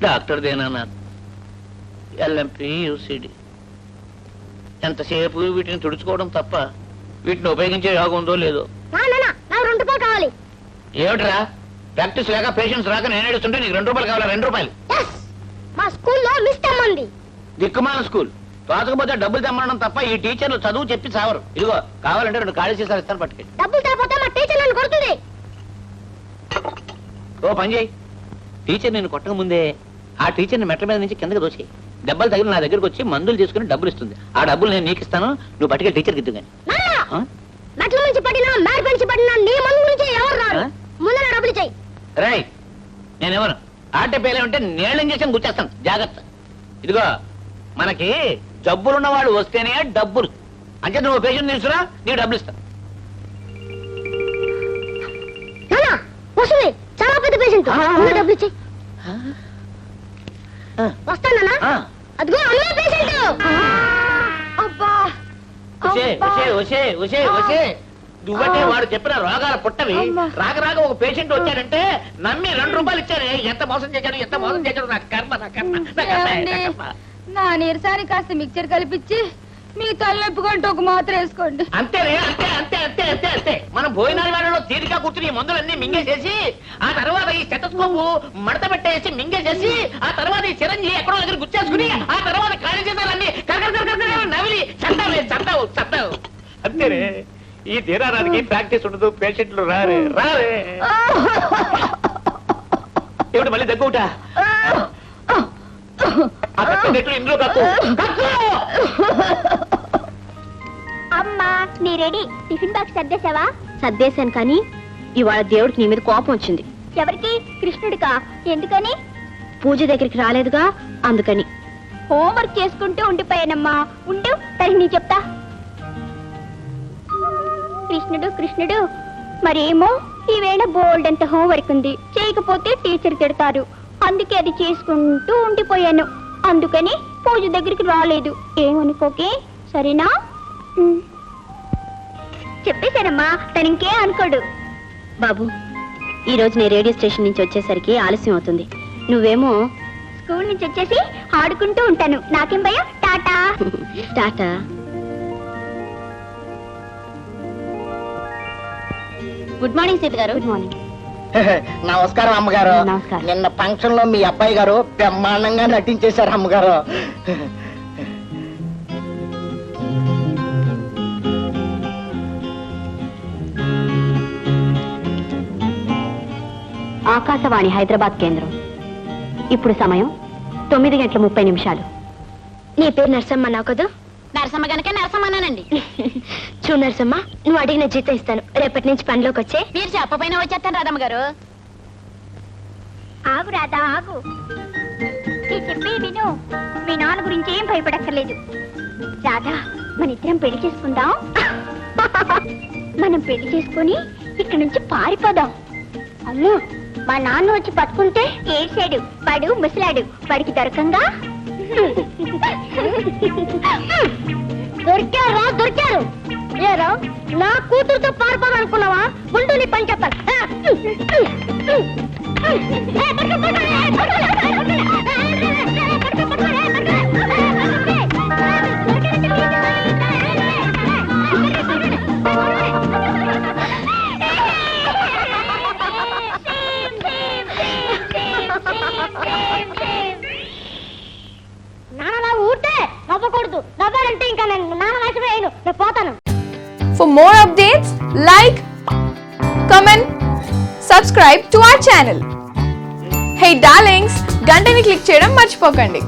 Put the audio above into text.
Doctor Dena LMP UCD ఎంతసేపు వీటిని తుడుచుకోవడం తప్ప వీటిని ఉపయోగించే యోగం ఉందో లేదో. నాకు 2 రూపాయలు కావాలి. ఏమిట్రా ప్రాక్టీస్ లేక పేషెంట్స్ రాక నేను ఏడుస్తుంటే నీకు 2 రూపాయలు కావాలా? 2 రూపాయలు మా స్కూల్లో మిస్ తెమ్మంది. దిక్కుమాల స్కూల్ తోచకపోతే డబ్బులు తెమ్మడం తప్ప ఈ టీచర్లు చదువు చెప్పి సావరు. ఇదిగో కావాలంటే 2 ఖాళీ సీసాలు ఇస్తాను, పట్టుకెళ్ళి. డబ్బులు తేపోతే మా టీచర్ నన్ను కొడుతుంది. ఓ పని చేయి, టీచర్ నేను కొట్టక ముందే ఆ టీచర్ని మెట్ల మీద నుంచి కిందకి దోచేయి. దెబ్బలు తగిలి నా దగ్గరకు వచ్చి మందులు తీసుకుని డబ్బులు ఇస్తుంది. ఆ డబ్బులు నేను నీకు ఇస్తాను, నువ్వు పట్టుకెళ్ళి టీచర్కి ఇద్దు. కానీ మెట్ల నుంచి పడినా మేడ నుంచి పడినా నీ మందు నుంచి ఎవరు రారు. ముందు నా డబ్బులు చెయ్యి. రై నేనెవరు ఆట పేలే ఉంటే నేళ్ళ ఇంజక్షన్ గుర్చేస్తాను, జాగ్రత్త. ఇదిగో మనకి జబ్బులున్న వాడు వస్తేనే డబ్బులు. అంటే నువ్వు పేషెంట్ తీసుకురా, నీకు డబ్బులు ఇస్తాను. వస్తుంది చాలా పెద్ద పేషెంట్, డబ్బులు చెయ్యి. వస్తానా? అదిగో అమ్మే పేషెంట్. అబ్బా నువ్వంటే వాడు చెప్పిన రోగాల పుట్టవి. రాక రాక ఒక పేషెంట్ వచ్చాడంటే నమ్మి 2 రూపాయలు ఇచ్చారే. ఎంత మోసం చేశాడు నా కర్మ. నా నీరసానికి కాస్త మిక్చర్ కలిపించి మీ తలనొప్పికంటూ ఒక మాత్ర వేసుకోండి. అంతేనే, అంతే అంతే అంతే అంతే అంతే. మనం భోజనాల వేళలో తీరిగా కూర్చుని ఈ మందులన్నీ మింగేసేసి ఆ తర్వాత ఈ స్టెతస్కోపు మడత పెట్టేసి మింగేసేసి ఆ తర్వాత ఈ చిరంజీవి ఎక్కడో దగ్గర గుర్చేసుకుని ఆ తర్వాత ఖాళీ చేసాలన్నీ నవిలి చందావు. అంతేనే, ఈ తీరానికి ప్రాక్టీస్ ఉండదు, పేషెంట్లు రారే. ఏమిటి మళ్ళీ దగ్గుట? ఇంట్లో అమ్మా నీ రెడీ. టిఫిన్ బాక్స్ సర్దేశావా? సర్దేశాను, కానీ ఇవాళ దేవుడికి నీ మీద కోపం వచ్చింది. ఎవరికి? కృష్ణుడికా? ఎందుకని? పూజ దగ్గరికి రాలేదుగా, అందుకని. హోంవర్క్ చేసుకుంటూ ఉండిపోయానమ్మా. ఉండు తనకి నీ చెప్తా. కృష్ణుడు మరేమో ఈవేళ బోల్డ్ అంత హోంవర్క్ ఉంది, చేయకపోతే టీచర్ తిడతారు, అందుకే అది చేసుకుంటూ ఉండిపోయాను. అందుకని పూజ దగ్గరికి రాలేదు. ఏమనుకోకే, సరేనా? చెప్పేశానమ్మా, తను ఇంకే అనుకోడు. బాబు, ఈ రోజు నేను రేడియో స్టేషన్ నుంచి వచ్చేసరికి ఆలస్యం అవుతుంది. నువ్వేమో స్కూల్ నుంచి వచ్చేసి ఆడుకుంటూ ఉంటాను. నాకేం భయం. టాటా. టాటా. గుడ్ మార్నింగ్ సీత గారు. Good morning. నమస్కారం అమ్మగారు. నమస్కారం. నిన్న ఫంక్షన్ లో మీ అబ్బాయి గారు బ్రహ్మాండంగా నటించేశారు అమ్మగారు. ఆకాశవాణి హైదరాబాద్ కేంద్రం. ఇప్పుడు సమయం 9:30. నీ పేరు నరసమ్మ అన్నావు కదా? నరసమ్మ గనక నరసమ్మనండి. చూ నరసమ్మ, నువ్వు అడిగిన జీతం ఇస్తాను. రేపటి నుంచి పనిలోకి వచ్చే. మీరు చెప్పపోయినా వచ్చేస్తాను రాధమ్మ గారు. ఆగు రాధా, ఆగు. చెప్పి విను. మీ నాన్న గురించి ఏం భయపడక్కర్లేదు. రాధా, మన ఇద్దరం పెళ్లి చేసుకుందాం. మనం పెళ్లి చేసుకుని ఇక్కడి నుంచి పారిపోదాం. అమ్ము, మా నాన్న వచ్చి పట్టుకుంటే ఏడ్చాడు. వాడు ముసలాడు, వాడికి దొరకంగా. దొరికారు. ఏరా, నా కూతురుతో పారిపోవాలనుకున్నావా? ముందు నీ పని చెప్పాలి. నాన్న ఊటే నవ్వకూడదు. నవ్వాలంటే ఇంకా నేను నాన్న నచ్చిపోయాను. నేను పోతాను. For more updates, like, comment, subscribe to our channel. Hey darlings, గంటని click చేయడం మర్చిపోకండి.